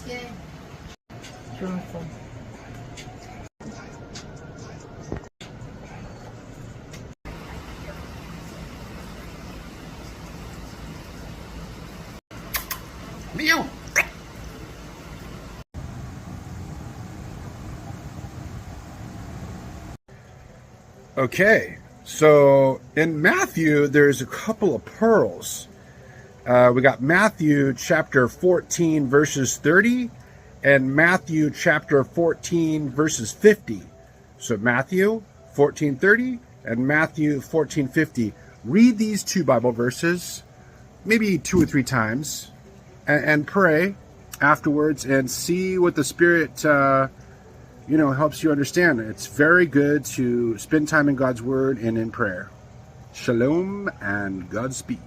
Yeah. Jonathan. Meow. Okay, so in Matthew, there's a couple of pearls. We got Matthew chapter 14, verses 30, and Matthew chapter 14, verses 50. So Matthew 14:30 and Matthew 14:50. Read these two Bible verses, maybe 2 or 3 times, and pray afterwards and see what the Spirit helps you understand. It's very good to spend time in God's Word and in prayer. Shalom and Godspeed.